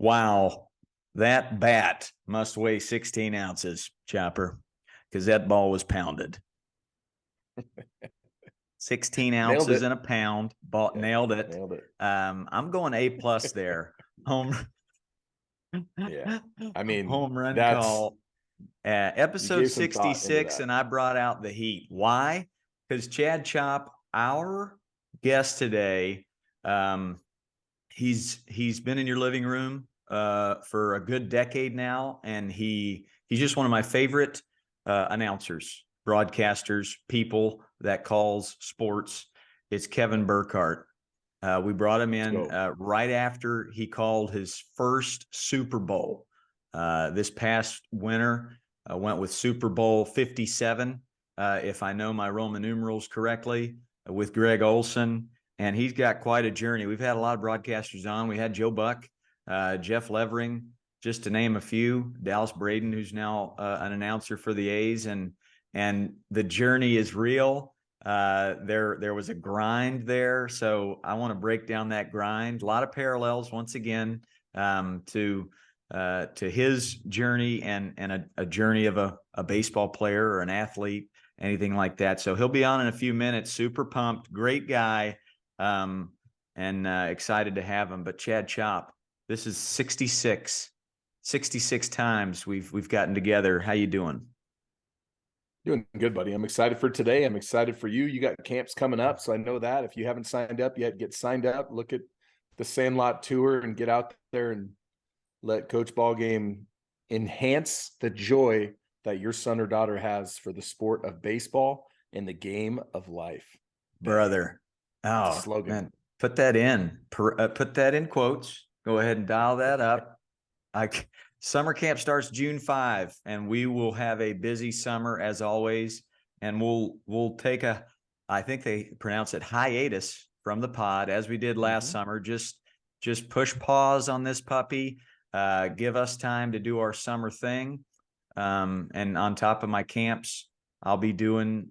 Wow. That bat must weigh 16 ounces, Chopper, because that ball was pounded. 16 Nailed ounces it. in a pound. Ball, Yeah, nailed it. nailed it. I'm going A plus there. Home, Yeah. I mean, home run that's call. you Episode gave some thought into 66, that. and I brought out the heat. Why? Because Chad Chop, our guest today, um, he's been in your living room for a good decade now, and he's just one of my favorite announcers, broadcasters, people that calls sports. It's Kevin Burkhardt. We brought him Let's in go. right after he called his first Super Bowl this past winter. Went with Super Bowl 57, if I know my Roman numerals correctly, with Greg Olson. And he's got quite a journey. We've had a lot of broadcasters on. We had Joe Buck, Jeff Levering, just to name a few. Dallas Braden, who's now an announcer for the A's, and the journey is real. There was a grind there, so I want to break down that grind. A lot of parallels once again to his journey and a journey of a baseball player or an athlete, anything like that. So he'll be on in a few minutes. Super pumped, great guy, and excited to have him. But Chad Chop, this is 66 times we've gotten together. How you doing? Doing good, buddy. I'm excited for today. I'm excited for you. You got camps coming up, so I know that. If you haven't signed up yet, get signed up. Look at the Sandlot Tour and get out there and let Coach Ballgame enhance the joy that your son or daughter has for the sport of baseball and the game of life. Bang. Brother. That's a Oh, slogan. man. Put that in. Put that in quotes. Go ahead and dial that up. I, Summer camp starts June 5, and we will have a busy summer as always. And we'll take I think they pronounce it hiatus from the pod as we did last summer. Just push pause on this puppy. Give us time to do our summer thing. And on top of my camps, I'll be doing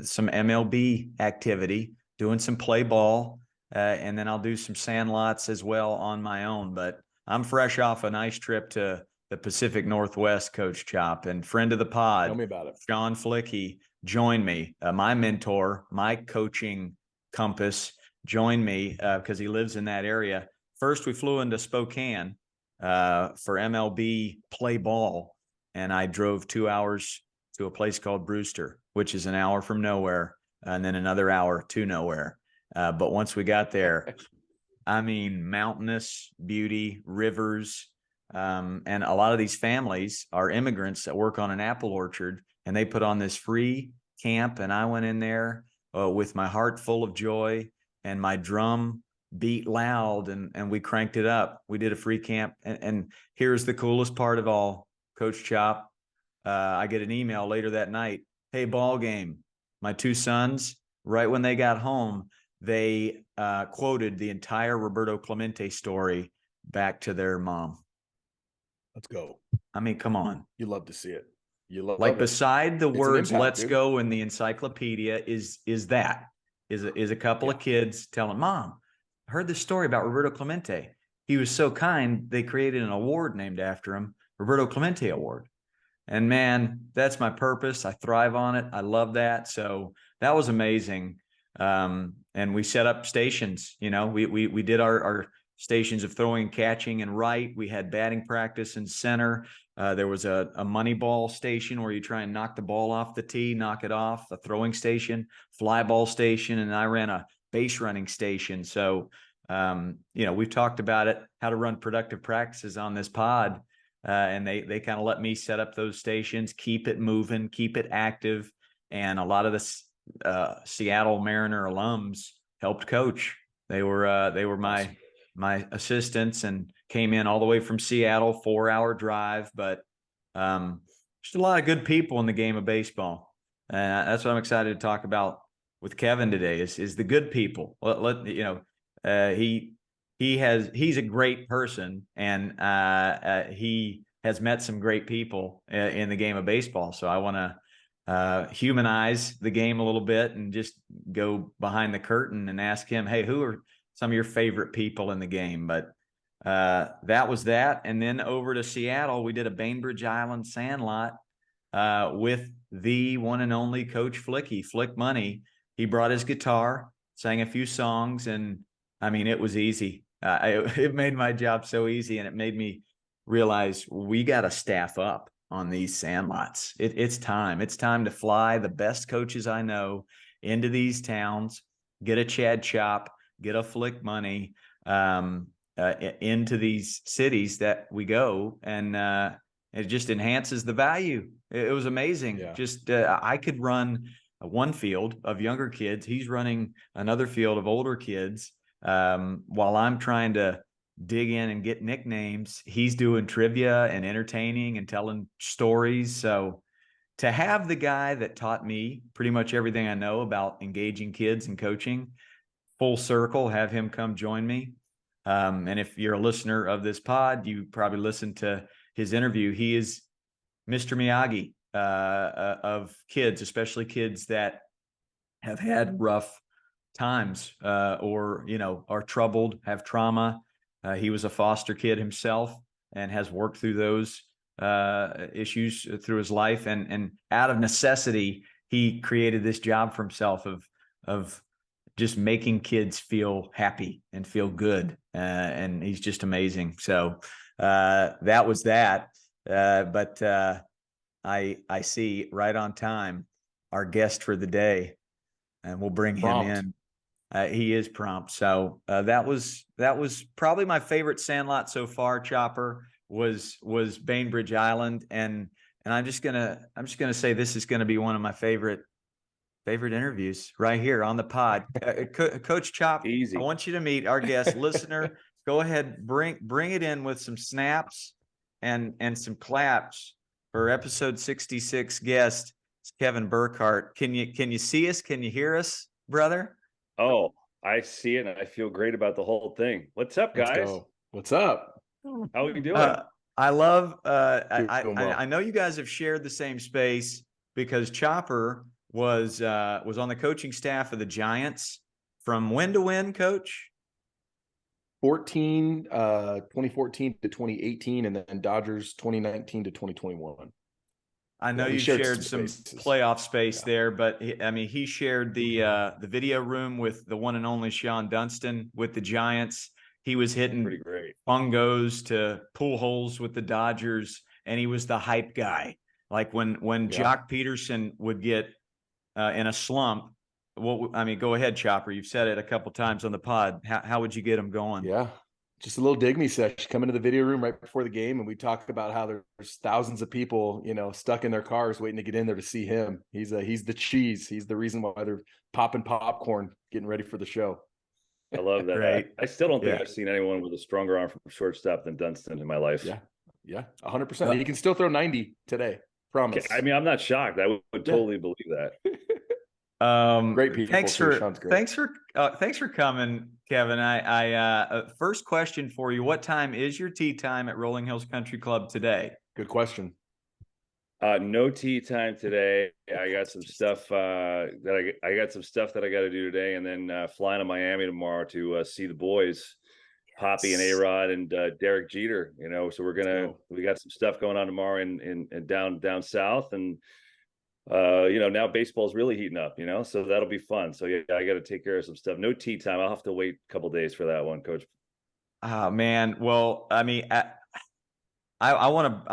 some MLB activity, doing some play ball, and then I'll do some sandlots as well on my own. But I'm fresh off a nice trip to the Pacific Northwest, Coach Chop, and friend of the Tell pod, me about it. Sean Flicky, joined me. My mentor, my coaching compass, joined me because he lives in that area. First, we flew into Spokane for MLB play ball, and I drove 2 hours to a place called Brewster, which is an hour from nowhere, and then another hour to nowhere. But once we got there, I mean, mountainous beauty, rivers, and a lot of these families are immigrants that work on an apple orchard, and they put on this free camp. And I went in there with my heart full of joy, and my drum beat loud, and we cranked it up. We did a free camp, and here's the coolest part of all, Coach Chop. I get an email later that night. Hey, ball game. My two sons, right when they got home, they quoted the entire Roberto Clemente story back to their mom. Let's go. I mean, come on. You love to see it. You love Like it. beside the It's an words impact, "Let's dude. go" in the encyclopedia is a couple Yeah. of kids telling mom, I heard this story about Roberto Clemente. He was so kind, they created an award named after him, Roberto Clemente Award. And man, that's my purpose. I thrive on it. I love that. So that was amazing. And we set up stations. You know, we did our stations of throwing and catching and right. We had batting practice in center. There was a money ball station where you try and knock the ball off the tee, knock it off, a throwing station, fly ball station, and I ran a base running station. So we've talked about it, how to run productive practices on this pod. And they kind of let me set up those stations, keep it moving, keep it active. And a lot of the Seattle Mariner alums helped coach. They were Awesome. my assistants and came in all the way from Seattle, 4 hour drive. But just a lot of good people in the game of baseball. That's what I'm excited to talk about with Kevin today is the good people. He's a great person, and he has met some great people in the game of baseball. So I want to humanize the game a little bit and just go behind the curtain and ask him, hey, who are some of your favorite people in the game? But that was that. And then over to Seattle, we did a Bainbridge Island Sandlot with the one and only Coach Flicky, Flick Money. He brought his guitar, sang a few songs, and I mean, it was easy. It made my job so easy, and it made me realize we got to staff up on these sandlots. It's time. It's time to fly the best coaches I know into these towns, get a Chad Chop, get a Flick Money into these cities that we go, and it just enhances the value. It was amazing. Yeah. Just I could run one field of younger kids. He's running another field of older kids. While I'm trying to dig in and get nicknames, he's doing trivia and entertaining and telling stories. So to have the guy that taught me pretty much everything I know about engaging kids and coaching full circle, have him come join me. And if you're a listener of this pod, you probably listened to his interview. He is Mr. Miyagi of kids, especially kids that have had rough times or, you know, are troubled, have trauma. He was a foster kid himself and has worked through those issues through his life. And out of necessity, he created this job for himself of just making kids feel happy and feel good. And he's just amazing. So that was that. But I see right on time our guest for the day, and we'll bring him in. He is prompt. So that was probably my favorite Sandlot so far, Chopper, was Bainbridge Island. And I'm just gonna say this is gonna be one of my favorite interviews right here on the pod. Coach Chop, easy. I want you to meet our guest listener. Go ahead, bring it in with some snaps and some claps for episode 66 guest. It's Kevin Burkhardt. Can you see us? Can you hear us, brother? Oh, I see it, and I feel great about the whole thing. What's up, guys? Let's go. What's up? How are you doing? I love. Doing well. I know you guys have shared the same space because Chopper was on the coaching staff of the Giants from when to when, Coach? 2014 to 2018, and then Dodgers 2019 to 2021. I know you shared some playoff space there, but I mean, he shared the video room with the one and only Sean Dunston with the Giants. He was hitting Pretty great bungos to pool holes with the Dodgers, and he was the hype guy. Like when Jock Peterson would get in a slump. Well, I mean, go ahead, Chopper. You've said it a couple times on the pod. How would you get him going? Yeah, just a little dig me session. Come into the video room right before the game, and we talk about how there's thousands of people, you know, stuck in their cars waiting to get in there to see him. He's the cheese. He's the reason why they're popping popcorn, getting ready for the show. I love that. Great. I still don't think I've seen anyone with a stronger arm from shortstop than Dunston in my life. Yeah, 100%. He can still throw 90 today. Promise. I mean, I'm not shocked. I would totally believe that. Great people. Thanks for coming, Kevin. I first question for you: what time is your tee time at Rolling Hills Country Club today? Good question. No tea time today. I got some stuff that I got some stuff that I got to do today, and then flying to Miami tomorrow to see the boys, Poppy and A-Rod and Derek Jeter. You know, so we got some stuff going on tomorrow in down south, and you know, now baseball's really heating up. You know, so that'll be fun. So yeah, I got to take care of some stuff. No tea time. I'll have to wait a couple days for that one, Coach. Oh man, well, I mean, I want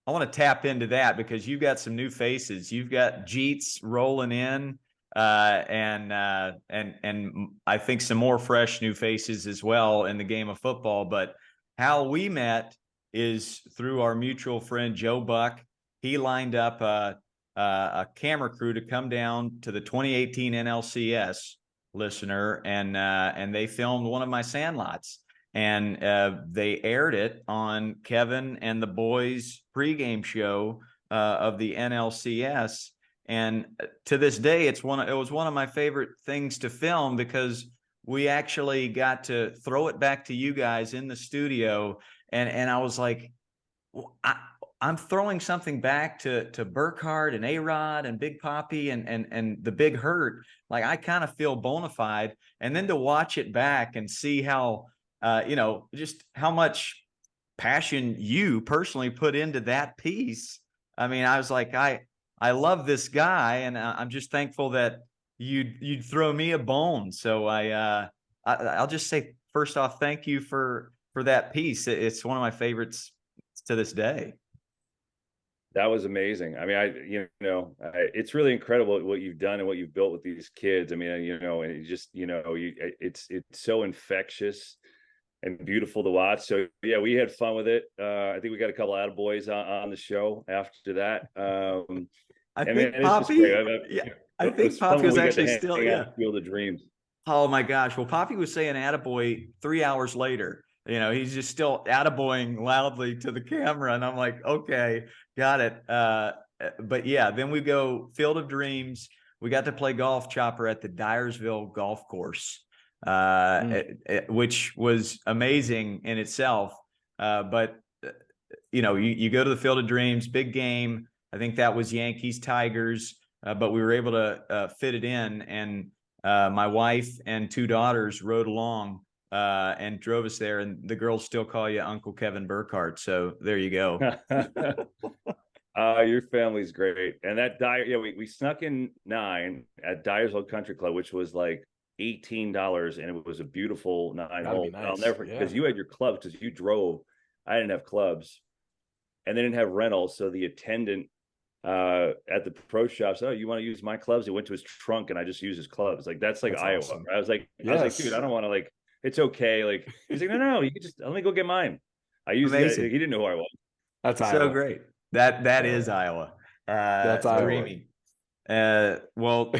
to tap into that because you've got some new faces. You've got Jeets rolling in, and I think some more fresh new faces as well in the game of football. But how we met is through our mutual friend Joe Buck. He lined up a camera crew to come down to the 2018 NLCS, listener, and they filmed one of my Sandlots. And they aired it on Kevin and the boys' pregame show of the NLCS. And to this day, it was one of my favorite things to film because we actually got to throw it back to you guys in the studio. And I was like, I'm throwing something back to Burkhardt and A-Rod and Big Poppy and the Big Hurt. Like, I kind of feel bona fide. And then to watch it back and see how just how much passion you personally put into that piece. I mean, I was like, I love this guy, and I'm just thankful that you'd throw me a bone. So I'll just say first off, thank you for that piece. It's one of my favorites to this day. That was amazing. I mean, it's really incredible what you've done and what you've built with these kids. I mean, and it just, it's so infectious and beautiful to watch. So yeah, we had fun with it. I think we got a couple of attaboys on the show after that. I think Poppy, I think Poppy was actually still, Field of Dreams. Oh my gosh. Well, Poppy was saying attaboy 3 hours later. He's just still attaboying loudly to the camera. And I'm like, okay, got it. But yeah, then we go Field of Dreams. We got to play golf, Chopper, at the Dyersville golf course, which was amazing in itself. But you go to the Field of Dreams, big game. I think that was Yankees, Tigers, but we were able to fit it in. And my wife and 2 daughters rode along and drove us there. And the girls still call you Uncle Kevin Burkhardt. So there you go. Your family's great. And that we snuck in 9 at Dyersville Country Club, which was like $18, and it was a beautiful 9-hole. Nice. I'll never, because you had your clubs, because you drove. I didn't have clubs, and they didn't have rentals. So the attendant at the pro shop said, "Oh, you want to use my clubs?" He went to his trunk, and I just used his clubs. Like that's Iowa. Awesome. I was like, dude, I don't want to it's okay. Like he's like, no, you can just let me go get mine. I used it. He didn't know who I was. That's Iowa. So great. That is Iowa. That's dreamy. Well,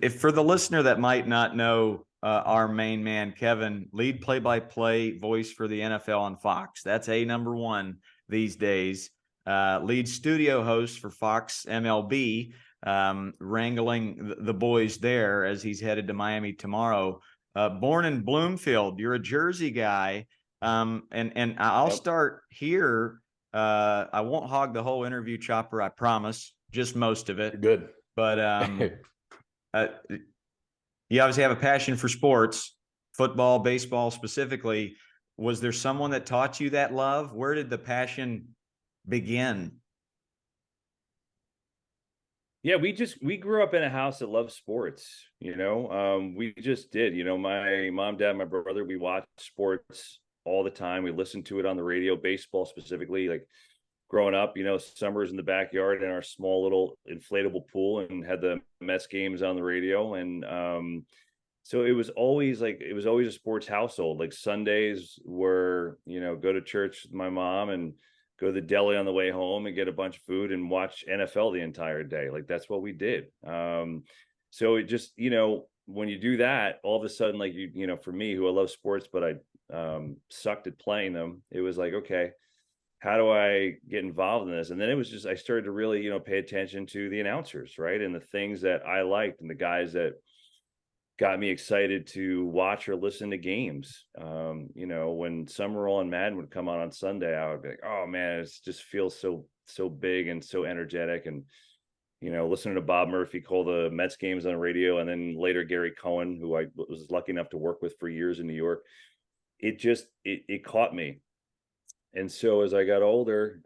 if for the listener that might not know our main man, Kevin, lead play-by-play voice for the NFL on Fox. That's number 1 these days. Lead studio host for Fox MLB, wrangling the boys there as he's headed to Miami tomorrow. Born in Bloomfield, you're a Jersey guy. And I'll start here. I won't hog the whole interview, Chopper, I promise, just most of it. Good. But you obviously have a passion for sports, football, baseball specifically. Was there someone that taught you that love? Where did the passion begin? Yeah, we grew up in a house that loved sports. We just did. My mom, dad, my brother, we watched sports all the time. We listened to it on the radio, baseball specifically. Like growing up, summers in the backyard in our small little inflatable pool, and had the Mets games on the radio. And so it was always a sports household. Like Sundays were, go to church with my mom and go to the deli on the way home and get a bunch of food and watch NFL the entire day. Like that's what we did. So it just, when you do that, all of a sudden, like for me, who I love sports, but I sucked at playing them, it was like, okay, how do I get involved in this? And then it was just, I started to really, pay attention to the announcers, right? And the things that I liked and the guys that got me excited to watch or listen to games. When Summerall and Madden would come on Sunday, I would be like, oh man, it just feels so big and so energetic. And, listening to Bob Murphy call the Mets games on the radio, and then later Gary Cohen, who I was lucky enough to work with for years in New York, it caught me. And so as I got older,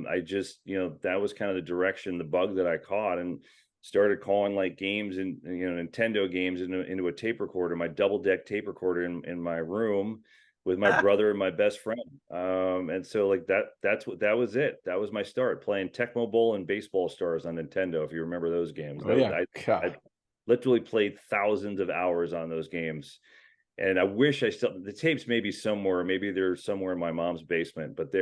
I just, that was kind of the direction, the bug that I caught, and started calling like games and Nintendo games into a tape recorder, my double deck tape recorder in my room with my brother and my best friend. And so like that was it. That was my start, playing Tecmo Bowl and Baseball Stars on Nintendo, if you remember those games. I literally played thousands of hours on those games. And I wish the tapes may be somewhere, maybe they're somewhere in my mom's basement, but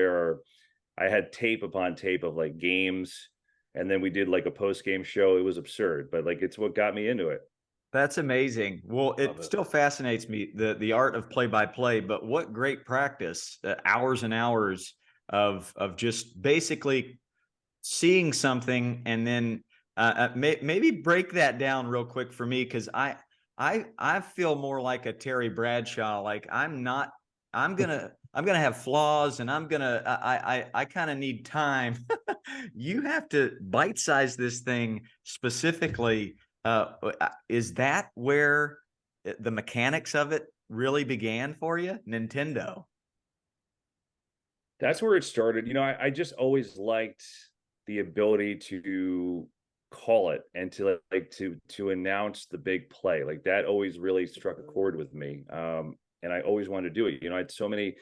I had tape upon tape of like games. And then we did like a post-game show. It was absurd, but like, it's what got me into it. That's amazing. Well, it still fascinates me, the art of play-by-play, but what great practice, hours and hours of just basically seeing something. And then maybe break that down real quick for me. Cause I feel more like a Terry Bradshaw. Like I'm gonna have flaws, and I kind of need time. You have to bite-size this thing specifically. Is that where the mechanics of it really began for you? Nintendo. That's where it started. I just always liked the ability to call it and to announce the big play. Like that always really struck a chord with me. And I always wanted to do it. I had so many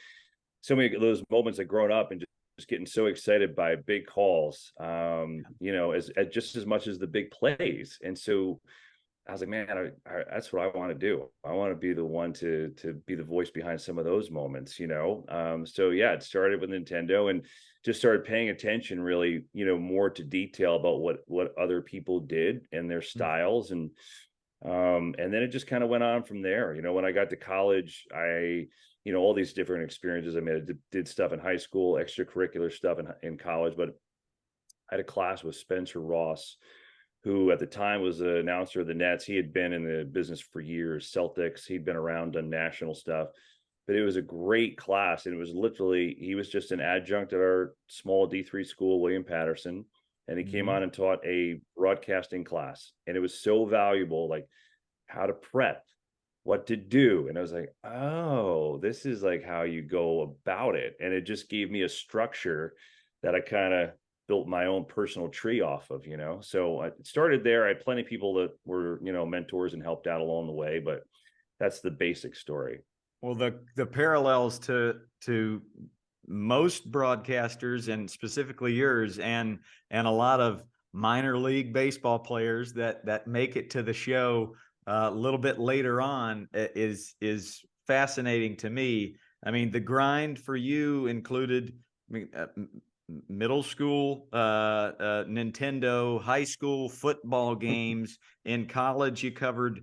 of those moments like growing up and just getting so excited by big calls, as just as much as the big plays. And so I was like, man, that's what I want to do. I want to be the one to be the voice behind some of those moments, So yeah, it started with Nintendo and just started paying attention really, more to detail about what other people did and their styles. And then it just kind of went on from there. When I got to college, all these different experiences. I mean, I did stuff in high school, extracurricular stuff in college, but I had a class with Spencer Ross, who at the time was the announcer of the Nets. He had been in the business for years, Celtics. He'd been around, done national stuff, but it was a great class. And it was literally, he was just an adjunct at our small D3 school, William Patterson. And he came on and taught a broadcasting class. And it was so valuable, like how to prep, what to do. And I was like, oh, this is like how you go about it. And it just gave me a structure that I kind of built my own personal tree off of, So I started there. I had plenty of people that were, mentors and helped out along the way, but that's the basic story. Well, the parallels to most broadcasters and specifically yours and a lot of minor league baseball players that make it to the show a little bit later on is fascinating to me. I mean, the grind for you included, middle school Nintendo, high school football games. In college, you covered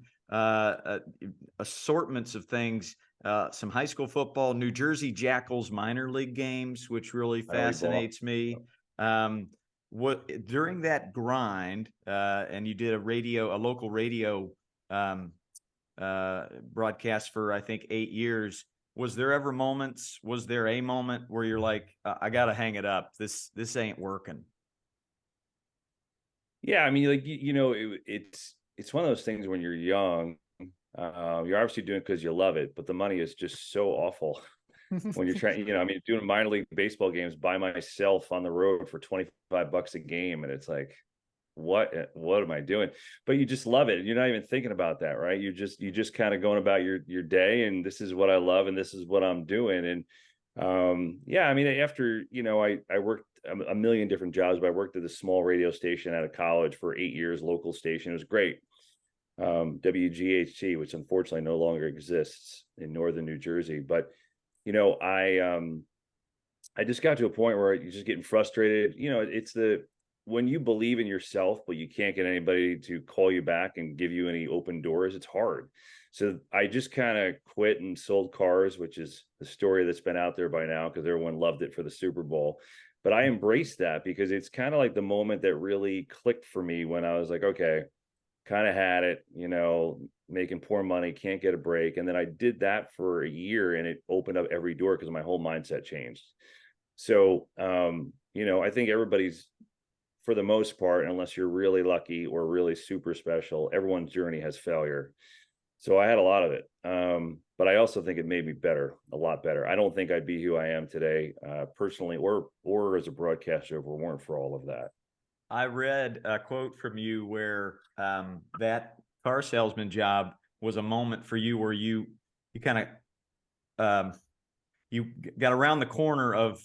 assortments of things, some high school football, New Jersey Jackals minor league games, which really fascinates me. What during that grind, and you did a local radio broadcast for I think 8 years. Was there a moment where you're like, I got to hang it up. This ain't working? Yeah. I mean, like, it's one of those things when you're young, you're obviously doing it because you love it, but the money is just so awful when you're trying, doing minor league baseball games by myself on the road for $25 a game. And it's like, what am I doing? But you just love it. You're not even thinking about that, right? You just kind of going about your day, and this is what I love and this is what I'm doing. And yeah, I mean, after, I worked a million different jobs, but I worked at a small radio station out of college for 8 years, local station. It was great. WGHT, which unfortunately no longer exists in northern New Jersey. But, I just got to a point where you're just getting frustrated. It's when you believe in yourself, but you can't get anybody to call you back and give you any open doors, it's hard. So I just kind of quit and sold cars, which is the story that's been out there by now because everyone loved it for the Super Bowl. But I embraced that because it's kind of like the moment that really clicked for me when I was like, okay, kind of had it, making poor money, can't get a break. And then I did that for a year and it opened up every door because my whole mindset changed. So, I think everybody's, for the most part, unless you're really lucky or really super special, everyone's journey has failure. So I had a lot of it. But I also think it made me better, a lot better. I don't think I'd be who I am today, personally, or as a broadcaster if it weren't for all of that. I read a quote from you where that car salesman job was a moment for you where you kind of you got around the corner of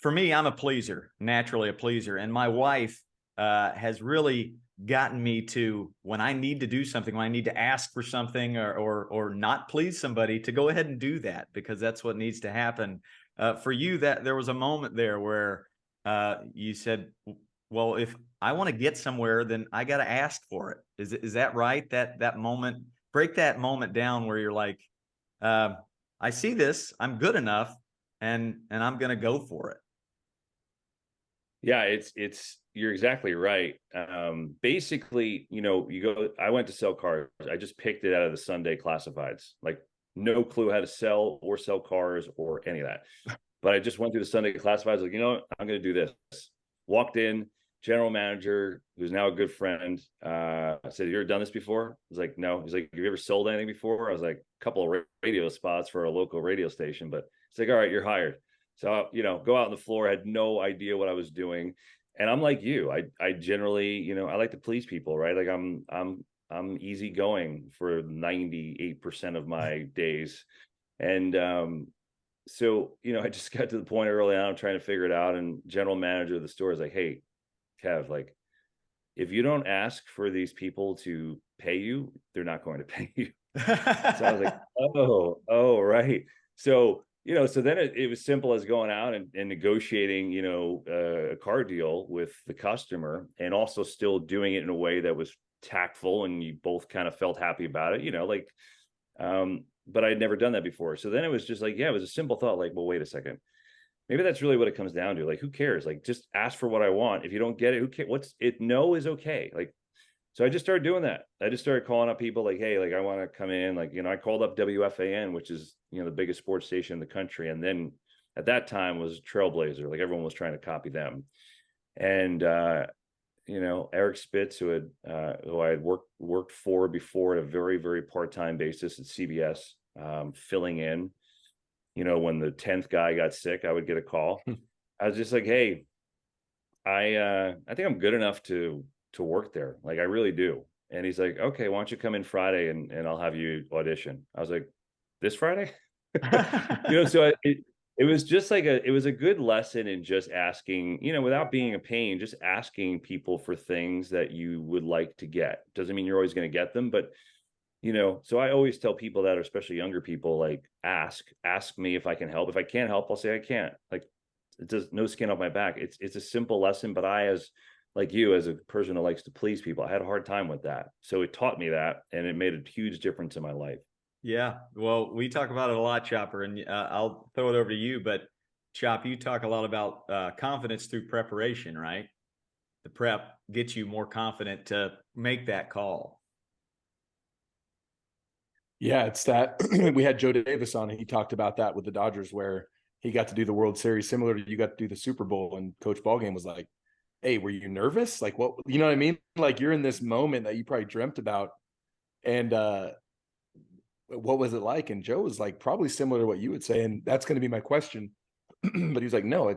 for me, I'm a pleaser, naturally a pleaser. And my wife has really gotten me to, when I need to do something, when I need to ask for something or not please somebody, to go ahead and do that because that's what needs to happen. For you, that there was a moment there where you said, well, if I want to get somewhere, then I got to ask for it. Is that right? That moment, break that moment down where you're like, I see this, I'm good enough, and I'm going to go for it. Yeah, you're exactly right. Basically, I went to sell cars. I just picked it out of the Sunday classifieds, like no clue how to sell or sell cars or any of that. But I just went through the Sunday classifieds, like, I'm going to do this. Walked in, general manager, who's now a good friend, I said, "You ever done this before?" I was like, "No." He's like, "Have you ever sold anything before?" I was like, "A couple of radio spots for a local radio station," but it's like, "All right, you're hired." So, go out on the floor. I had no idea what I was doing. And I'm like you, I generally, I like to please people, right? Like I'm easygoing for 98% of my days. And, so, I just got to the point early on, I'm trying to figure it out. And general manager of the store is like, "Hey, Kev, like, if you don't ask for these people to pay you, they're not going to pay you." So I was like, oh, right. So, so then it was simple as going out and negotiating, a car deal with the customer, and also still doing it in a way that was tactful and you both kind of felt happy about it, but I'd never done that before. So then it was just like, yeah, it was a simple thought, like, well, wait a second. Maybe that's really what it comes down to. Like, who cares? Like, just ask for what I want. If you don't get it, who cares? No is okay. Like, so I just started doing that. I just started calling up people like, "Hey, like, I want to come in." Like, I called up WFAN, which is, the biggest sports station in the country. And then at that time was Trailblazer. Like, everyone was trying to copy them. And, Eric Spitz, who I had worked for before at a very, very part-time basis at CBS, filling in, when the 10th guy got sick, I would get a call. I was just like, "Hey, I think I'm good enough to work there. Like, I really do." And he's like, "Okay, why don't you come in Friday and I'll have you audition." I was like, "This Friday?" So it was just like it was a good lesson in just asking, without being a pain, just asking people for things that you would like to get. Doesn't mean you're always going to get them, but so I always tell people that, especially younger people, like, ask me if I can help. If I can't help, I'll say I can't. Like, it does, no skin off my back. It's a simple lesson, but like you, as a person who likes to please people, I had a hard time with that. So it taught me that, and it made a huge difference in my life. Yeah. Well, we talk about it a lot, Chopper, and I'll throw it over to you. But Chop, you talk a lot about confidence through preparation, right? The prep gets you more confident to make that call. Yeah, it's that we had Joe Davis on, and he talked about that with the Dodgers, where he got to do the World Series similar to you got to do the Super Bowl, and Coach Ballgame was like, "Hey, were you nervous? Like, what, you know what I mean? Like, you're in this moment that you probably dreamt about, and what was it like?" And Joe was like, probably similar to what you would say, and that's going to be my question. But he was like, "No, I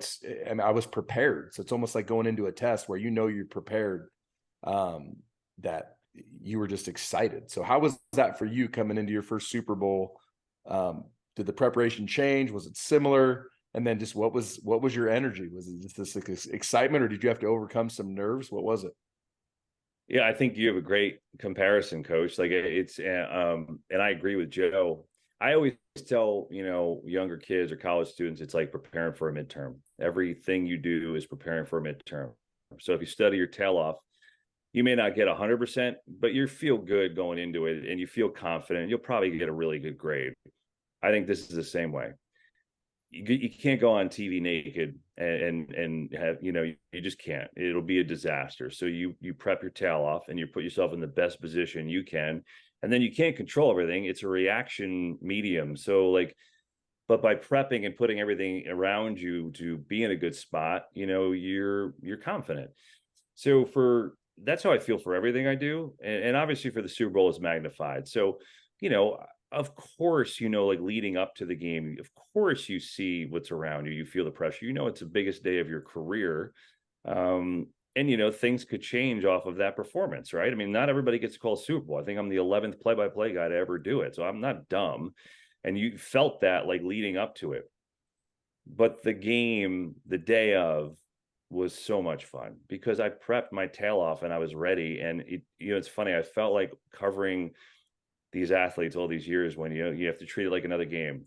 mean, I was prepared." So it's almost like going into a test where you're prepared, that you were just excited. So how was that for you coming into your first Super Bowl? Did the preparation change? Was it similar? And then just what was your energy? Was it just this excitement, or did you have to overcome some nerves? What was it? Yeah, I think you have a great comparison, Coach. Like, it's and I agree with Joe. I always tell, younger kids or college students, it's like preparing for a midterm. Everything you do is preparing for a midterm. So if you study your tail off, you may not get 100%, but you feel good going into it, and you feel confident. You'll probably get a really good grade. I think this is the same way. You can't go on TV naked and have, you just can't. It'll be a disaster. So you prep your tail off and you put yourself in the best position you can, and then you can't control everything. It's a reaction medium. So, like, but by prepping and putting everything around you to be in a good spot, you're confident. So that's how I feel for everything I do. And obviously for the Super Bowl is magnified. So, of course, like, leading up to the game, of course, you see what's around you. You feel the pressure. It's the biggest day of your career. And things could change off of that performance, right? I mean, not everybody gets to call Super Bowl. I think I'm the 11th play-by-play guy to ever do it. So I'm not dumb. And you felt that, like, leading up to it. But the game, the day of, was so much fun because I prepped my tail off and I was ready. And it's funny. I felt like covering these athletes all these years when you have to treat it like another game.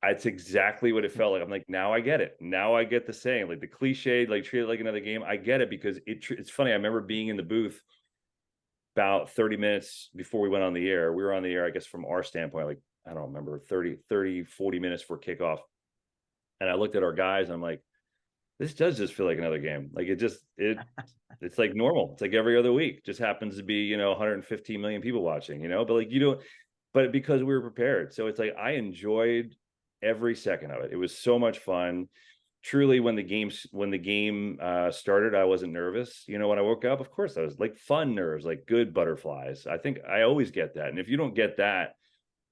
It's exactly what it felt like. I'm like, now I get it. Now I get the saying, like, the cliche, like, treat it like another game. I get it because it's funny. I remember being in the booth about 30 minutes before we went on the air. We were on the air, I guess, from our standpoint, like, I don't remember, 40 minutes for kickoff. And I looked at our guys and I'm like, this does just feel like another game. Like, it's like normal. It's like every other week. Just happens to be, 115 million people watching, but, like, but because we were prepared. So it's like I enjoyed every second of it. It was so much fun. truly, when the game started, I wasn't nervous. You know, when I woke up, of course I was like fun nerves, like good butterflies. I think I always get that. And if you don't get that,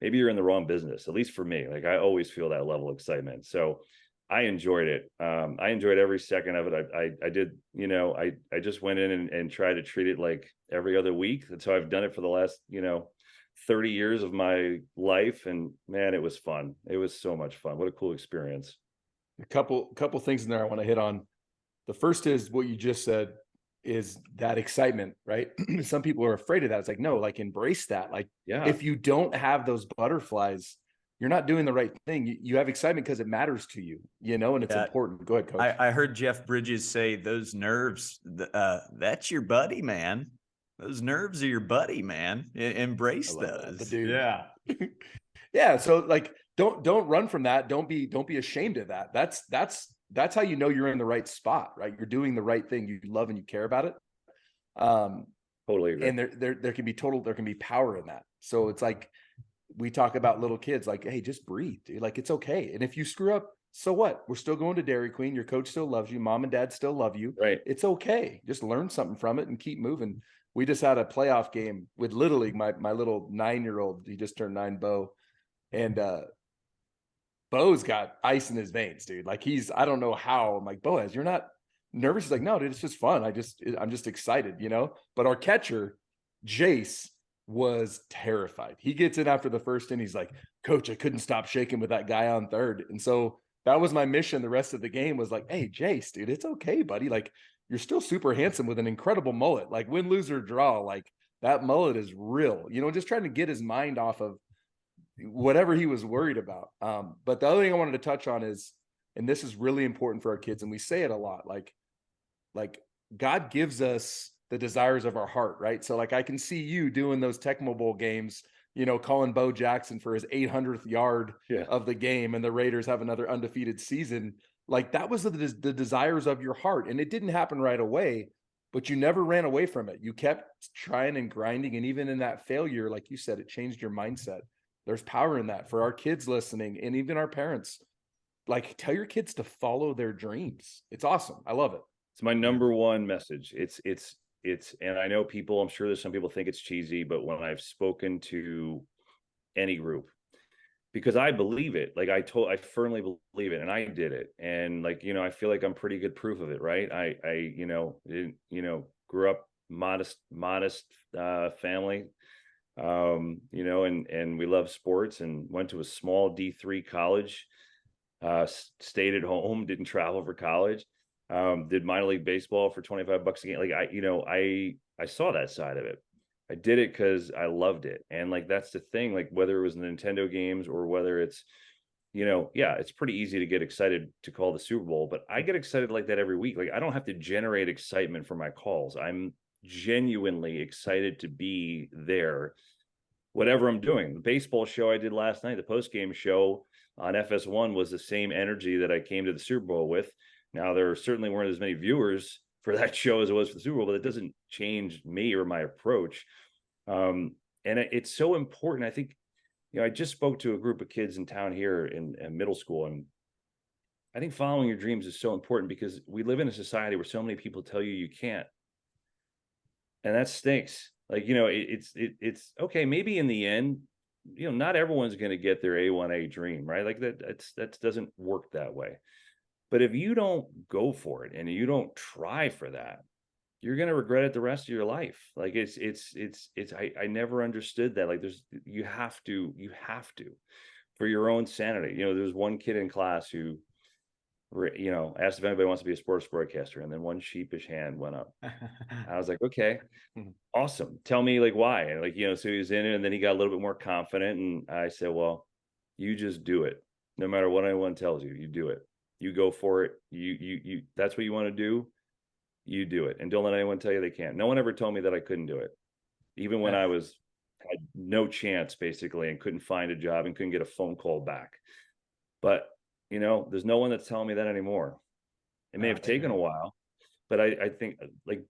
maybe you're in the wrong business, at least for me. Like I always feel that level of excitement. So I enjoyed it. I enjoyed every second of it. I did, you know, I just went in and tried to treat it like every other week. And so I've done it for the last, you know, 30 years of my life. And man, it was fun. It was so much fun. What a cool experience. A couple things in there I want to hit on. The first is what you just said, is that excitement, right? Some people are afraid of that. It's like, no, like embrace that. Like, Yeah. if you don't have those butterflies, you're not doing the right thing. You have excitement because it matters to you, you know, and it's important. Go ahead, Coach. I heard Jeff Bridges say those nerves, that's your buddy, man. Those nerves are your buddy, man. Embrace those. Dude. Yeah. Yeah. So like, don't run from that. Don't be ashamed of that. That's how you know you're in the right spot, right? You're doing the right thing. You love and you care about it. Totally agree. And there can be power in that. So it's like, we talk about little kids, like, hey, just breathe, dude. Like, it's okay. And if you screw up, so what? We're still going to Dairy Queen. Your coach still loves you. Mom and dad still love you. Right. It's okay. Just learn something from it and keep moving. We just had a playoff game with Little League. My little 9-year-old, he just turned 9, Bo. And Bo's got ice in his veins, dude. Like, I don't know how. I'm like, Boaz, you're not nervous? He's like, no, dude, it's just fun. I'm just excited, you know? But our catcher, Jace, was terrified. He gets in after the first inning. He's like, Coach, I couldn't stop shaking with that guy on third. And so that was my mission the rest of the game, was like, hey, Jace, dude, it's okay, buddy. Like, you're still super handsome with an incredible mullet. Like, win, lose, or draw, like, that mullet is real, you know, just trying to get his mind off of whatever he was worried about. But the other thing I wanted to touch on is, and this is really important for our kids, and we say it a lot, like God gives us the desires of our heart, right? So like, I can see you doing those Tecmo Bowl games, you know, calling Bo Jackson for his 800th yard of the game, and the Raiders have another undefeated season. Like, that was the desires of your heart. And it didn't happen right away, but you never ran away from it. You kept trying and grinding. And even in that failure, like you said, it changed your mindset. There's power in that for our kids listening, and even our parents. Like, tell your kids to follow their dreams. It's awesome. I love it. It's my number one message. It's, and I know people, I'm sure there's some people think it's cheesy, but when I've spoken to any group, because I believe it, like I firmly believe it, and I did it. And like, you know, I feel like I'm pretty good proof of it, right? I you know, didn't, you know, grew up modest family, you know, and we love sports, and went to a small D3 college, stayed at home, didn't travel for college. Did minor league baseball for $25 a game. Like, I saw that side of it. I did it because I loved it. And like, that's the thing, like whether it was Nintendo games or whether it's, you know, yeah, it's pretty easy to get excited to call the Super Bowl, but I get excited like that every week. Like, I don't have to generate excitement for my calls. I'm genuinely excited to be there, whatever I'm doing. The baseball show I did last night, the post-game show on FS1, was the same energy that I came to the Super Bowl with. Now, there certainly weren't as many viewers for that show as it was for the Super Bowl, but it doesn't change me or my approach. And it's so important. I think, you know, I just spoke to a group of kids in town here in middle school, and I think following your dreams is so important, because we live in a society where so many people tell you can't. And that stinks. Like, you know, it's okay. Maybe in the end, you know, not everyone's going to get their A1A dream, right? Like that doesn't work that way. But if you don't go for it and you don't try for that, you're going to regret it the rest of your life. Like, I never understood that. Like, you have to for your own sanity. You know, there's one kid in class who, you know, asked if anybody wants to be a sports broadcaster, and then one sheepish hand went up. I was like, okay, awesome. Tell me, like, why? And like, you know, so he was in it, and then he got a little bit more confident. And I said, well, you just do it. No matter what anyone tells you, you do it. You go for it. You that's what you want to do. You do it. And don't let anyone tell you they can't. No one ever told me that I couldn't do it. Even when I had no chance, basically, and couldn't find a job and couldn't get a phone call back. But, you know, there's no one that's telling me that anymore. It may have taken a while, but I think, like,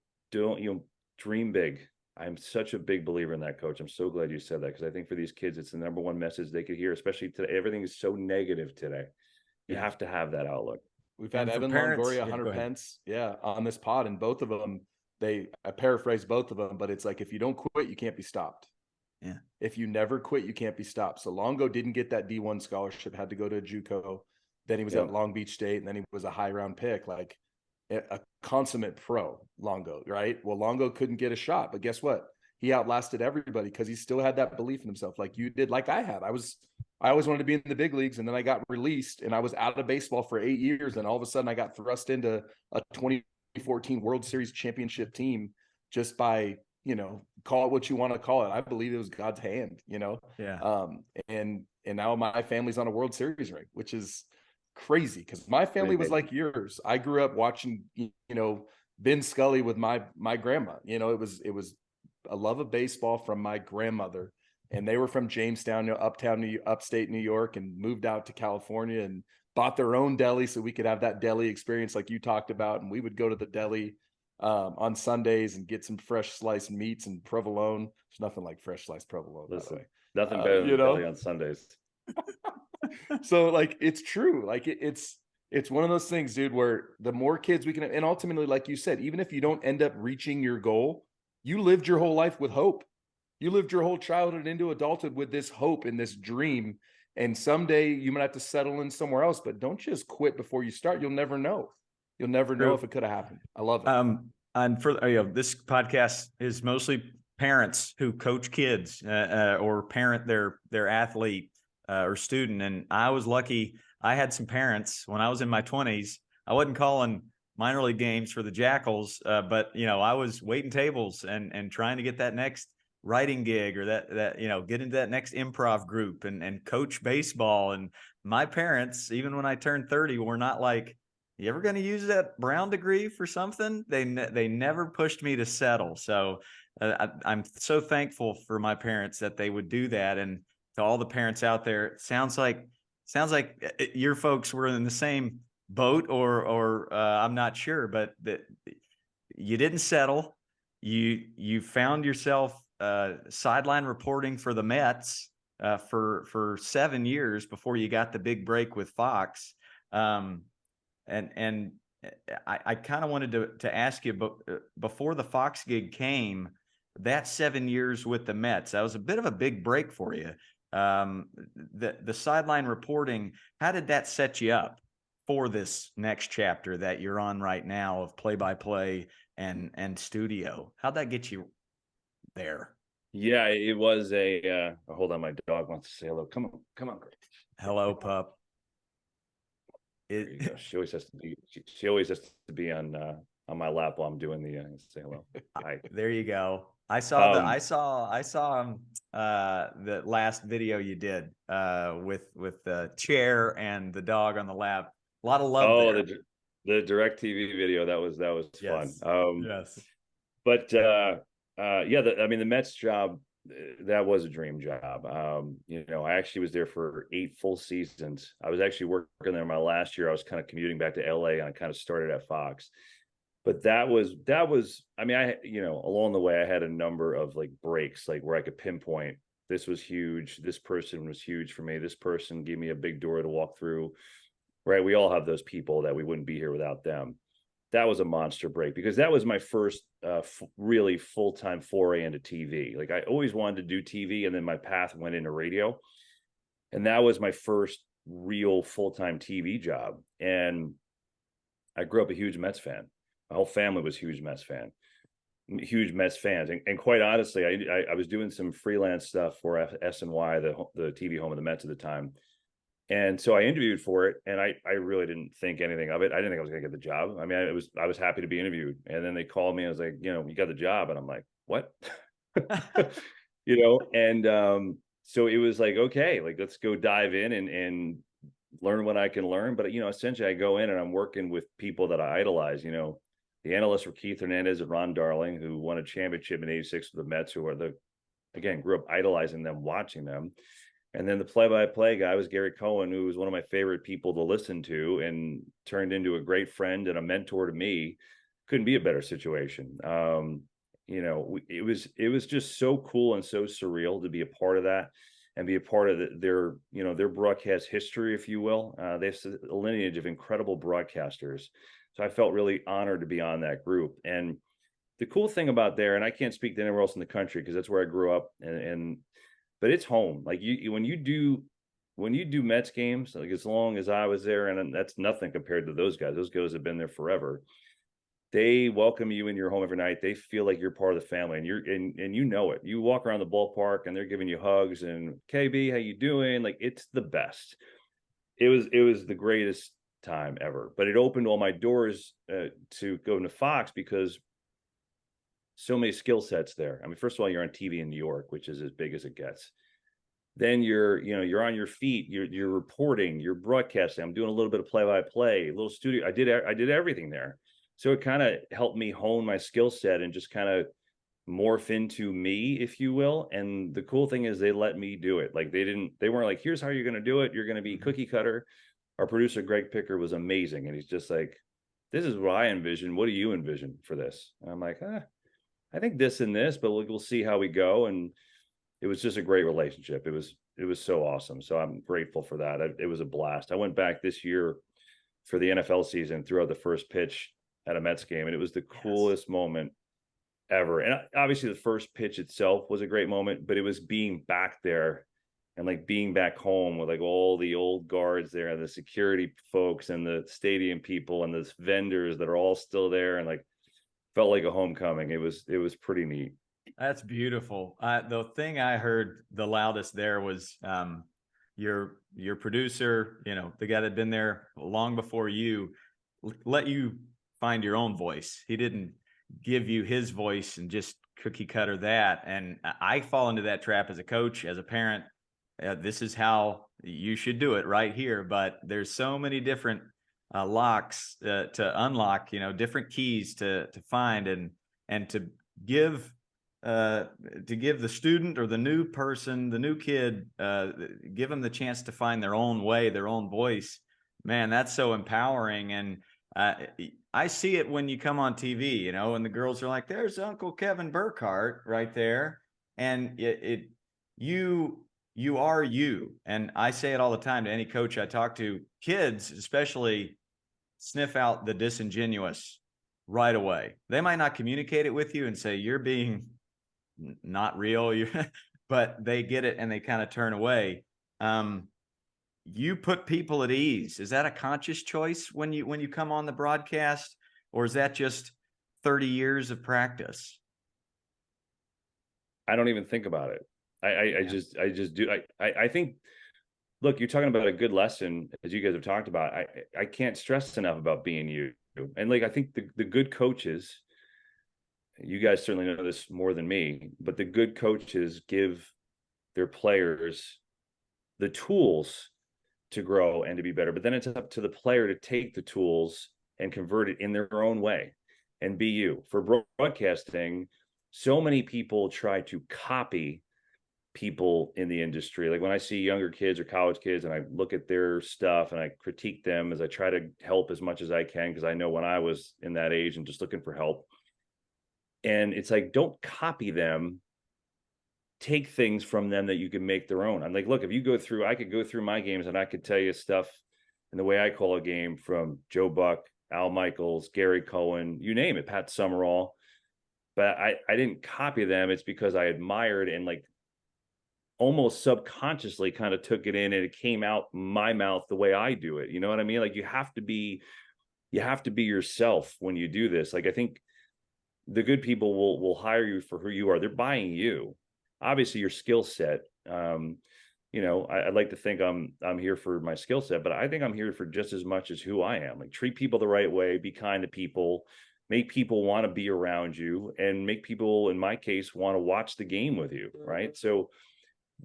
dream big. I'm such a big believer in that, Coach. I'm so glad you said that, because I think for these kids, it's the number one message they could hear, especially today. Everything is so negative today. You have to have that outlook. We've had And for Evan parents, Longoria, yeah, Hunter go ahead. Pence, on this pod, and both of them, I paraphrase both of them, but it's like, if you don't quit, you can't be stopped. Yeah. If you never quit, you can't be stopped. So Longo didn't get that D1 scholarship, had to go to a JUCO. Then he was at Long Beach State, and then he was a high round pick, like a consummate pro, Longo, right? Well, Longo couldn't get a shot, but guess what? He outlasted everybody because he still had that belief in himself, like you did, like I had. I always wanted to be in the big leagues, and then I got released, and I was out of baseball for 8 years, and all of a sudden I got thrust into a 2014 World Series championship team just by, call it what you want to call it. I believe it was God's hand, Yeah. And now my family's on a World Series ring, which is crazy because my family was like yours. I grew up watching, Ben Scully with my grandma. It was a love of baseball from my grandmother, and they were from Jamestown, upstate New York, and moved out to California and bought their own deli so we could have that deli experience like you talked about. And we would go to the deli on Sundays and get some fresh sliced meats and provolone. There's nothing like fresh sliced provolone. Listen, by the way. nothing better than deli on Sundays. So like, it's true. Like it's one of those things, dude, where the more kids we can, and ultimately, like you said, even if you don't end up reaching your goal, you lived your whole life with hope. You lived your whole childhood into adulthood with this hope and this dream. And someday you might have to settle in somewhere else, but don't just quit before you start. You'll never know. You'll never know if it could have happened. I love it. And for this podcast is mostly parents who coach kids or parent their athlete or student. And I was lucky. I had some parents when I was in my 20s. I wasn't calling minor league games for the Jackals, but I was waiting tables and trying to get that next writing gig or that get into that next improv group and coach baseball. And my parents, even when I turned 30, were not like, you ever going to use that Brown degree for something? They never pushed me to settle. So I'm so thankful for my parents that they would do that. And to all the parents out there, it sounds like your folks were in the same boat, or I'm not sure, but that you didn't settle. You found yourself sideline reporting for the Mets for 7 years before you got the big break with Fox. And I kind of wanted to ask you, but before the Fox gig came, that 7 years with the Mets, that was a bit of a big break for you. The sideline reporting, how did that set you up for this next chapter that you're on right now of play-by-play and studio? How'd that get you there? Yeah, it was hold on, my dog wants to say hello. Come on. Hello, pup. She always has to be on my lap while I'm doing the say hello. Hi. There you go. I saw the last video you did with the chair and the dog on the lap. A lot of love there. The DirecTV video, that was Yes. fun. Yes. But the Mets job, that was a dream job. I actually was there for 8 full seasons. I was actually working there my last year. I was kind of commuting back to LA, and I kind of started at Fox. But that was, along the way, I had a number of like breaks, like where I could pinpoint, this was huge. This person was huge for me. This person gave me a big door to walk through, right? We all have those people that we wouldn't be here without them. That was a monster break because that was my first really full-time foray into TV. Like I always wanted to do TV, and then my path went into radio. And that was my first real full-time TV job. And I grew up a huge Mets fan. My whole family was huge Mets fans. And quite honestly, I was doing some freelance stuff for SNY, the TV home of the Mets at the time. And so I interviewed for it, and I really didn't think anything of it. I didn't think I was going to get the job. I mean, I was happy to be interviewed. And then they called me and I was like, you got the job. And I'm like, what? And so it was like, okay, like, let's go dive in and learn what I can learn. But, essentially I go in and I'm working with people that I idolize. The analysts were Keith Hernandez and Ron Darling, who won a championship in '86 with the Mets, who are grew up idolizing them, watching them. And then the play-by-play guy was Gary Cohen, who was one of my favorite people to listen to and turned into a great friend and a mentor to me. Couldn't be a better situation. It was just so cool and so surreal to be a part of that. and be a part of their broadcast history, if you will. They have a lineage of incredible broadcasters. So I felt really honored to be on that group. And the cool thing about there, and I can't speak to anywhere else in the country because that's where I grew up, but it's home. Like when you do Mets games, like as long as I was there, and that's nothing compared to those guys. Those guys have been there forever. They welcome you in your home every night. They feel like you're part of the family, and you know it. You walk around the ballpark and they're giving you hugs and KB, how you doing? Like, it's the best. It was the greatest time ever. But it opened all my doors to go into Fox because so many skill sets there. I mean, first of all, you're on TV in New York, which is as big as it gets. Then you're on your feet, you're reporting, you're broadcasting. I'm doing a little bit of play-by-play, a little studio. I did everything there. So it kind of helped me hone my skill set and just kind of morph into me, if you will. And the cool thing is they let me do it. Like they weren't like, here's how you're going to do it. You're going to be cookie cutter. Our producer, Greg Picker, was amazing. And he's just like, this is what I envision. What do you envision for this? And I'm like, I think this and this, but we'll see how we go. And it was just a great relationship. It was so awesome. So I'm grateful for that. It was a blast. I went back this year for the NFL season, threw out the first pitch at a Mets game, and it was the coolest moment ever. And obviously the first pitch itself was a great moment, but it was being back there and like being back home with like all the old guards there, the security folks and the stadium people and the vendors that are all still there, and like felt like a homecoming. It was pretty neat. That's beautiful. The thing I heard the loudest there was your producer, the guy that'd been there long before you, let you find your own voice. He didn't give you his voice and just cookie cutter that. And I fall into that trap as a coach, as a parent. This is how you should do it right here. But there's so many different locks to unlock, different keys to find and to give the student or the new person, the new kid, give them the chance to find their own way, their own voice. Man, that's so empowering. And I see it when you come on TV, and the girls are like, there's Uncle Kevin Burkhardt right there. And you are you. And I say it all the time to any coach I talk to. Kids especially sniff out the disingenuous right away. They might not communicate it with you and say you're being not real, but they get it and they kind of turn away. You put people at ease. Is that a conscious choice when you come on the broadcast, or is that just 30 years of practice? I don't even think about it. I just do. I think, look, you're talking about a good lesson, as you guys have talked about. I can't stress enough about being you. And like, I think the good coaches, you guys certainly know this more than me, but the good coaches give their players the tools to grow and to be better. But then it's up to the player to take the tools and convert it in their own way and be you. For broadcasting, so many people try to copy people in the industry. Like when I see younger kids or college kids and I look at their stuff and I critique them as I try to help as much as I can, because I know when I was in that age and just looking for help. And it's like, don't copy them. Take things from them that you can make their own. I'm like, look, if you go through, I could go through my games and I could tell you stuff in the way I call a game from Joe Buck, Al Michaels, Gary Cohen, you name it, Pat Summerall. But I didn't copy them. It's because I admired and like almost subconsciously kind of took it in and it came out my mouth the way I do it. You know what I mean? Like you have to be yourself when you do this. Like I think the good people will hire you for who you are. They're buying you. Obviously your skill set. I'd like to think I'm here for my skill set, but I think I'm here for just as much as who I am. Like treat people the right way, be kind to people, make people want to be around you, and make people, in my case, want to watch the game with you. Right. So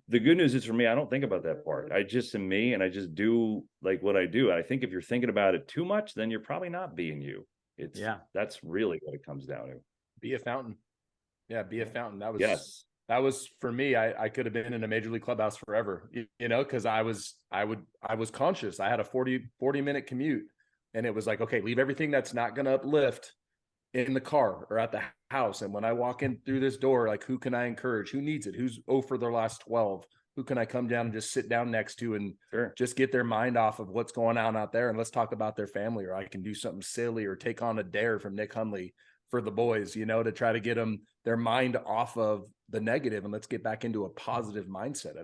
the good news is for me, I don't think about that part. I just am me and I just do like what I do. And I think if you're thinking about it too much, then you're probably not being you. That's really what it comes down to. Be a fountain. Yeah. Be a fountain. That was for me. I could have been in a major league clubhouse forever, cause I was conscious. I had a 40-minute commute and it was like, okay, leave everything that's not going to uplift in the car or at the house. And when I walk in through this door, like, who can I encourage? Who needs it? Who's for their last 12? Who can I come down and just sit down next to and Sure. just get their mind off of what's going on out there, and let's talk about their family, or I can do something silly or take on a dare from Nick Hundley for the boys, to try to get them their mind off of the negative, and let's get back into a positive mindset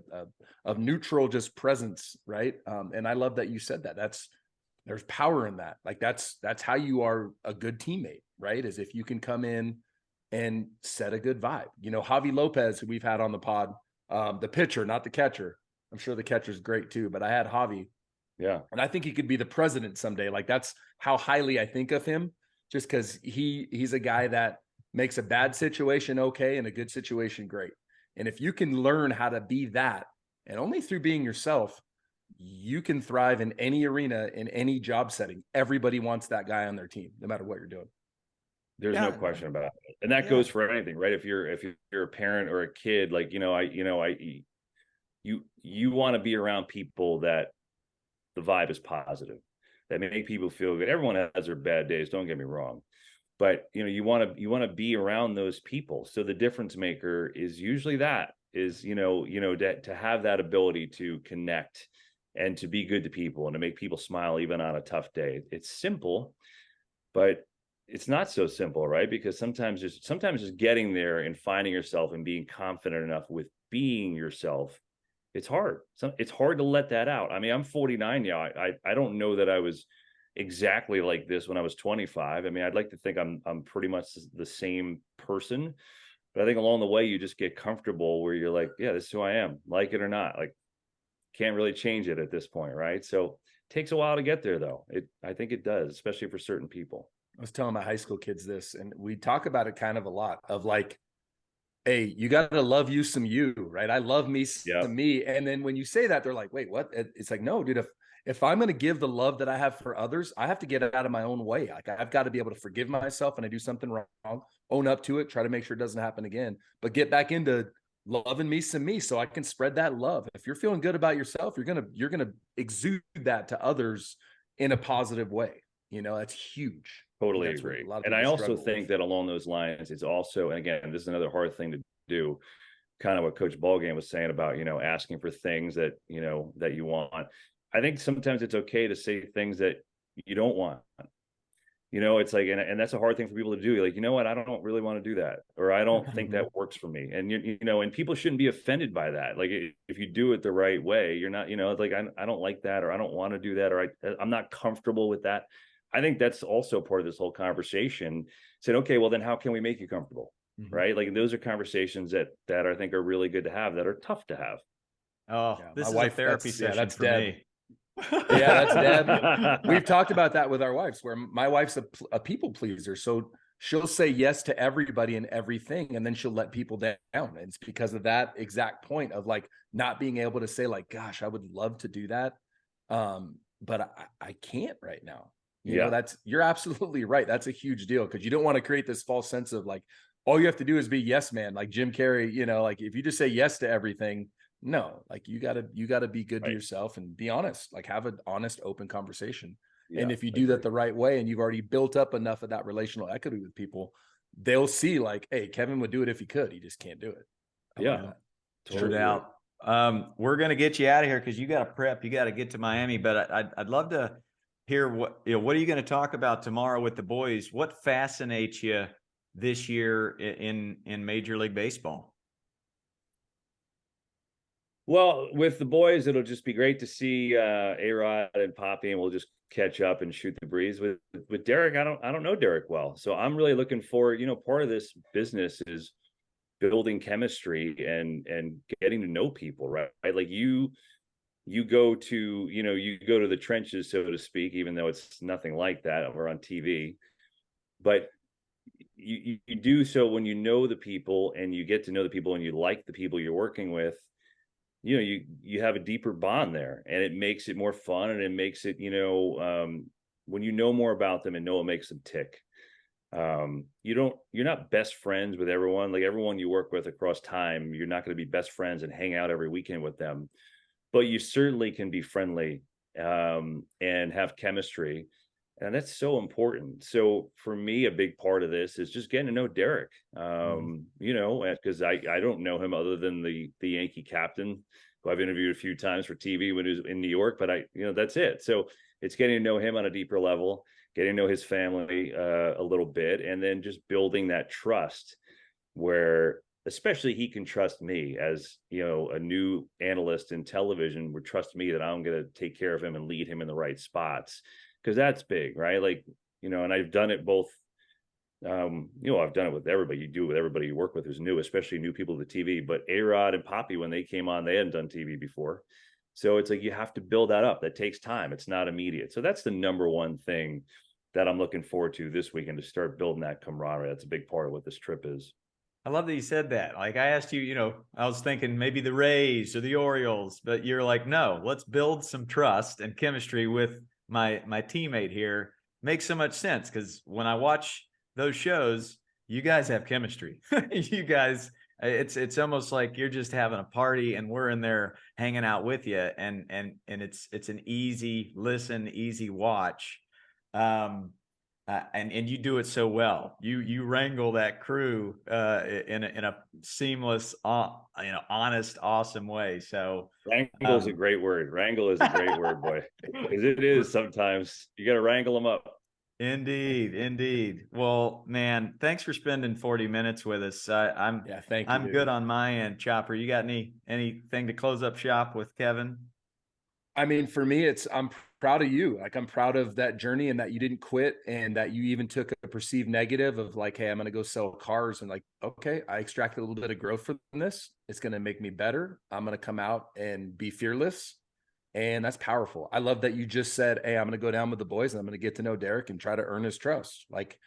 of neutral, just presence. Right. And I love that you said that. There's power in that. Like that's how you are a good teammate, right? Is if you can come in and set a good vibe. Javi Lopez, who we've had on the pod, the pitcher, not the catcher. I'm sure the catcher's great too, but I had Javi. Yeah. And I think he could be the president someday. Like that's how highly I think of him, just because he's a guy that makes a bad situation okay and a good situation great. And if you can learn how to be that, and only through being yourself, you can thrive in any arena, in any job setting. Everybody wants that guy on their team, no matter what you're doing. There's no question about it. And that goes for anything, right? If you're a parent or a kid, like, you want to be around people that the vibe is positive, that make people feel good. Everyone has their bad days, don't get me wrong. But you want to be around those people. So the difference maker is usually to have that ability to connect and to be good to people and to make people smile even on a tough day. It's simple, but it's not so simple, right? Because sometimes just getting there and finding yourself and being confident enough with being yourself, it's hard. It's hard to let that out. I mean, I'm 49 now. I don't know that I was exactly like this when I was 25. I mean, I'd like to think I'm pretty much the same person, but I think along the way you just get comfortable where you're like, yeah, this is who I am, like it or not. Like, can't really change it at this point, right? So it takes a while to get there, though. I think it does, especially for certain people. I was telling my high school kids this, and we talk about it kind of a lot of like, hey, you got to love you some you, right? I love me some me. And then when you say that, they're like, wait, what? It's like, no, dude, if I'm going to give the love that I have for others, I have to get it out of my own way. Like I've got to be able to forgive myself when I do something wrong, own up to it, try to make sure it doesn't happen again, but get back into loving me some me so I can spread that love. If you're feeling good about yourself, you're going to exude that to others in a positive way. That's huge. Totally agree. And I also think that along those lines, it's also, and again, this is another hard thing to do, kind of what Coach Ballgame was saying about, asking for things that, that you want. I think sometimes it's okay to say things that you don't want. It's like, and that's a hard thing for people to do. Like, you know what, I don't really want to do that, or I don't think that works for me. And, and people shouldn't be offended by that. Like if you do it the right way, you're not, like, I don't like that, or I don't want to do that, or I'm not comfortable with that. I think that's also part of this whole conversation. Said, okay, well then how can we make you comfortable? Mm-hmm. Right? Like those are conversations that I think are really good to have, that are tough to have. Oh, yeah, this is a therapy session that's for Deb. me. Yeah, that's Deb. We've talked about that with our wives, where my wife's a people pleaser. So she'll say yes to everybody and everything, and then she'll let people down. And it's because of that exact point of like not being able to say like, gosh, I would love to do that. But I can't right now. You're absolutely right. That's a huge deal, because you don't want to create this false sense of like, all you have to do is be yes man, like Jim Carrey, like if you just say yes to everything, no, like you gotta be good to yourself and be honest, like have an honest, open conversation. And if you do that the right way, and you've already built up enough of that relational equity with people, they'll see like, hey, Kevin would do it if he could, he just can't do it. Totally out. We're going to get you out of here, because you got to prep, you got to get to Miami, but I'd love to hear what are you going to talk about tomorrow with the boys? What fascinates you this year in Major League Baseball? Well, with the boys, it'll just be great to see A-Rod and Poppy, and we'll just catch up and shoot the breeze. With Derek, I don't know Derek well, so I'm really looking forward. Part of this business is building chemistry and getting to know people, right? Like you go to the trenches, so to speak, even though it's nothing like that over on TV, but you do so when you know the people, and you get to know the people, and you like the people you're working with. You have a deeper bond there, and it makes it more fun, and it makes it, when you know more about them and know what makes them tick. You're not best friends with everyone. Like everyone you work with across time, you're not going to be best friends and hang out every weekend with them, but you certainly can be friendly, and have chemistry. And that's so important. So for me, a big part of this is just getting to know Derek, because I don't know him other than the Yankee captain, who I've interviewed a few times for TV when he was in New York, but that's it. So it's getting to know him on a deeper level, getting to know his family a little bit, and then just building that trust where especially he can trust me as, a new analyst in television would trust me that I'm going to take care of him and lead him in the right spots. Cause that's big, right? Like, and I've done it both. I've done it with everybody. You do it with everybody you work with who's new, especially new people to the TV. But A-Rod and Poppy, when they came on, they hadn't done TV before. So it's like you have to build that up. That takes time. It's not immediate. So that's the number one thing that I'm looking forward to this weekend, to start building that camaraderie. That's a big part of what this trip is. I love that you said that. Like I asked you, I was thinking maybe the Rays or the Orioles, but you're like, no, let's build some trust and chemistry with my teammate here. Makes so much sense because when I watch those shows, you guys have chemistry. You guys, it's almost like you're just having a party and we're in there hanging out with you, and it's an easy listen, easy watch. And you do it so well. You wrangle that crew in a seamless, honest, awesome way. So wrangle is a great word. Wrangle is a great word, boy. Because it is sometimes you got to wrangle them up. Indeed. Well, man, thanks for spending 40 minutes with us. Thank you. I'm good on my end. Chopper, you got anything to close up shop with Kevin? I mean, for me, I'm proud of you. Like, I'm proud of that journey and that you didn't quit, and that you even took a perceived negative of like, hey, I'm going to go sell cars, and like, okay, I extracted a little bit of growth from this. It's going to make me better. I'm going to come out and be fearless. And that's powerful. I love that you just said, hey, I'm going to go down with the boys and I'm going to get to know Derek and try to earn his trust, like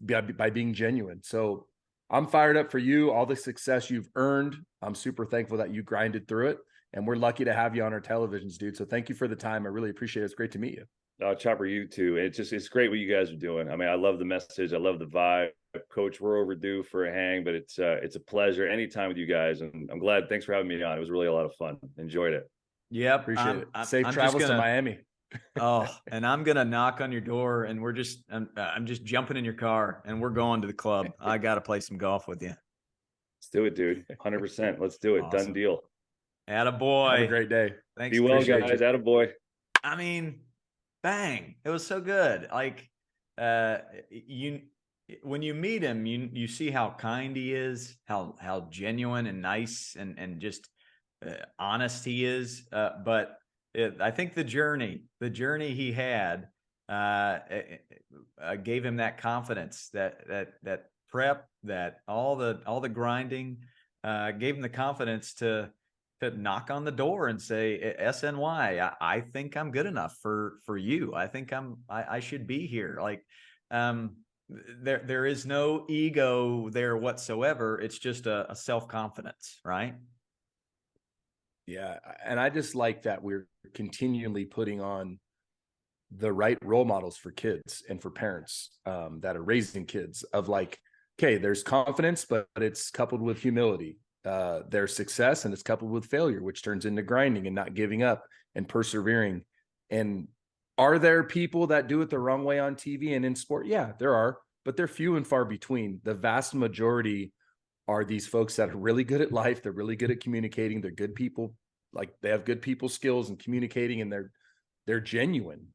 by being genuine. So I'm fired up for you, all the success you've earned. I'm super thankful that you grinded through it. And we're lucky to have you on our televisions, dude. So thank you for the time. I really appreciate it. It's great to meet you. Chopper, you too. It's great what you guys are doing. I mean, I love the message. I love the vibe. Coach, we're overdue for a hang, but it's a pleasure anytime with you guys. And I'm glad. Thanks for having me on. It was really a lot of fun. Enjoyed it. Yep. Appreciate it. Safe travels to Miami. And I'm going to knock on your door, and I'm just jumping in your car and we're going to the club. I got to play some golf with you. Let's do it, dude. 100%. Let's do it. Awesome. Done deal. Attaboy. Have a great day. Thanks. Be well, guys. Attaboy. I mean, bang. It was so good. Like, when you meet him, you see how kind he is, how genuine and nice and just honest he is. But I think the journey he had gave him that confidence, that prep, that all the grinding gave him the confidence to knock on the door and say, SNY, I think I'm good enough for you. I think I should be here. Like, there is no ego there whatsoever. It's just a self-confidence, right? Yeah. And I just like that we're continually putting on the right role models for kids and for parents that are raising kids, of like, okay, there's confidence, but it's coupled with humility. There's success and it's coupled with failure, which turns into grinding and not giving up and persevering. And are there people that do it the wrong way on TV and in sport? Yeah, there are, but they're few and far between. The vast majority are these folks that are really good at life. They're really good at communicating. They're good people. Like, they have good people skills and communicating, and they're genuine,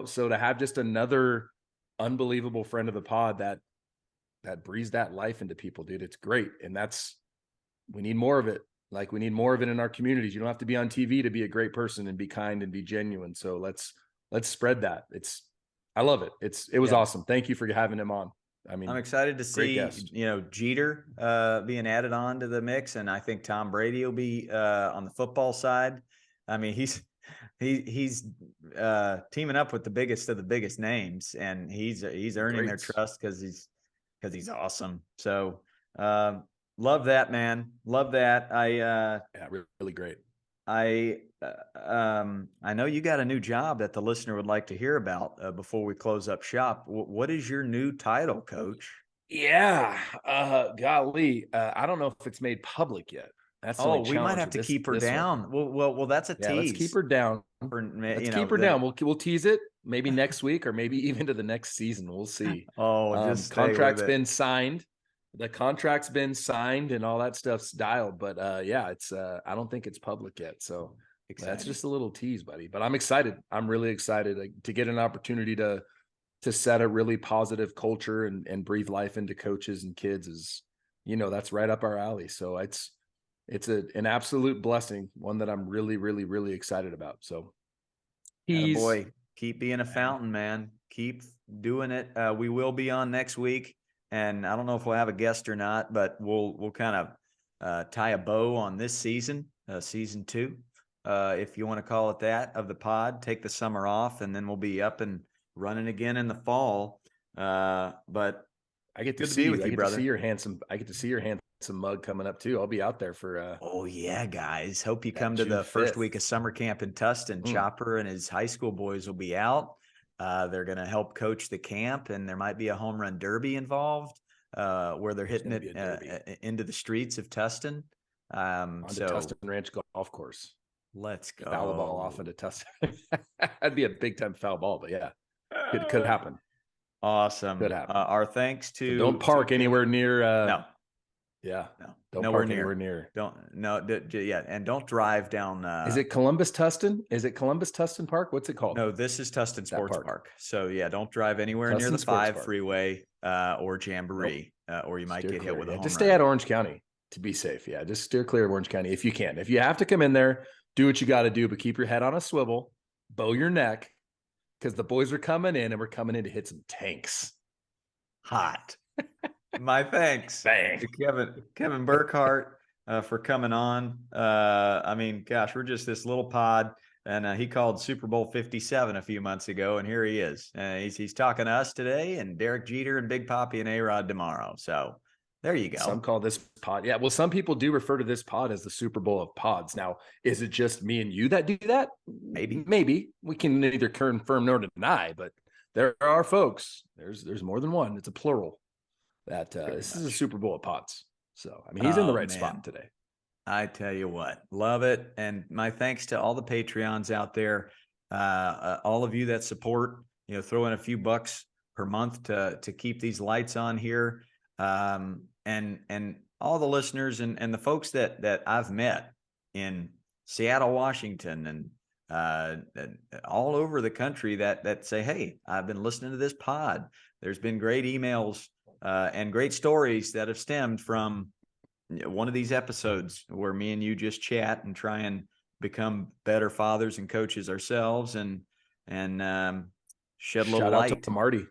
So to have just another unbelievable friend of the pod that breathes that life into people, dude, it's great. And we need more of it. Like, we need more of it in our communities. You don't have to be on TV to be a great person and be kind and be genuine. So let's spread that. I love it. It was awesome. Thank you for having him on. I mean, I'm excited to see, guest. Jeter being added on to the mix. And I think Tom Brady will be on the football side. I mean, he's teaming up with the biggest of the biggest names, and he's earning their trust because he's awesome. So love that, man. Love that. Really great. I know you got a new job that the listener would like to hear about before we close up shop. What is your new title, Coach? Yeah. Golly. I don't know if it's made public yet. That's the we might have to keep her down. Well, that's a tease. Let's keep her down. Keep her down. We'll tease it maybe next week, or maybe even to the next season. We'll see. Just contract's been signed. The contract's been signed and all that stuff's dialed, but yeah, it's I don't think it's public yet. So that's just a little tease, buddy. But I'm excited. I'm really excited to get an opportunity to set a really positive culture and breathe life into coaches and kids is, that's right up our alley. So it's an absolute blessing, one that I'm really, really, really excited about. So boy, keep being a fountain, man. Keep doing it. We will be on next week, and I don't know if we'll have a guest or not, but we'll kind of tie a bow on this season, season 2, if you want to call it that, of the pod. Take the summer off, and then we'll be up and running again in the fall. But I get to good see be with you. you, I get brother. to see your handsome. I get to see your handsome mug coming up too. I'll be out there for. Oh yeah, guys! Hope you come to June the first 5th. week of summer camp in Tustin. Chopper and his high school boys will be out. They're going to help coach the camp, and there might be a home run derby involved, where they're hitting it into the streets of Tustin. On the Tustin Ranch Golf Course. Let's go. Foul the ball off into Tustin. That'd be a big time foul ball, but yeah, it could happen. Awesome. Could happen. Our thanks to. So don't park anywhere near. No. Yeah. No. Don't Nowhere park anywhere near. Yeah, and don't drive down. Is it Columbus Tustin? Is it Columbus Tustin Park? What's it called? No, this is Tustin Sports Park. So yeah, don't drive anywhere Tustin near the Sports 5 Park. freeway or Jamboree, or you might Steer get hit clear. with a home Just run. stay at Orange County to be safe. Yeah, just steer clear of Orange County if you can. If you have to come in there, do what you got to do, but keep your head on a swivel, bow your neck, because the boys are coming in, and we're coming in to hit some tanks. Hot. My thanks to Kevin Burkhardt for coming on. I mean, gosh, we're just this little pod, and he called Super Bowl 57 a few months ago, and here he is. He's talking to us today, and Derek Jeter and Big Papi and A-Rod tomorrow. So there you go. Some call this pod. Yeah, well, some people do refer to this pod as the Super Bowl of pods. Now, is it just me and you that do that? Maybe. We can neither confirm nor deny, but there are folks. There's more than one. It's a plural. That this is a Super Bowl of pods. So, I mean, he's in the right spot today. I tell you what, love it. And my thanks to all the Patreons out there, all of you that support, throw in a few bucks per month to keep these lights on here. And all the listeners and the folks that I've met in Seattle, Washington, and all over the country that say, hey, I've been listening to this pod. There's been great emails and great stories that have stemmed from one of these episodes where me and you just chat and try and become better fathers and coaches ourselves and shed a little light. Shout out to Marty.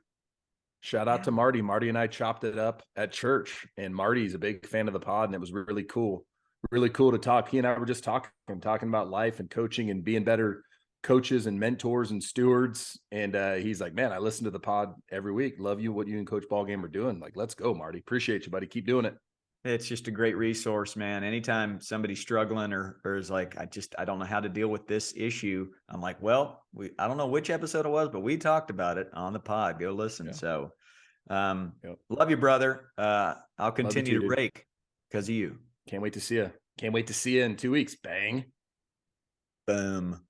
Shout out to Marty. Marty and I chopped it up at church, and Marty's a big fan of the pod, and it was really cool. Really cool to talk. He and I were just talking about life and coaching and being better coaches and mentors and stewards. And he's like, man, I listen to the pod every week. Love what you and Coach Ballgame are doing. Like, let's go, Marty. Appreciate you, buddy. Keep doing it. It's just a great resource, man. Anytime somebody's struggling or is like, I don't know how to deal with this issue. I'm like, well, I don't know which episode it was, but we talked about it on the pod. Go listen. Yeah. So love you, brother. I'll continue to rake because of you. Can't wait to see you. Can't wait to see you in 2 weeks. Bang. Boom.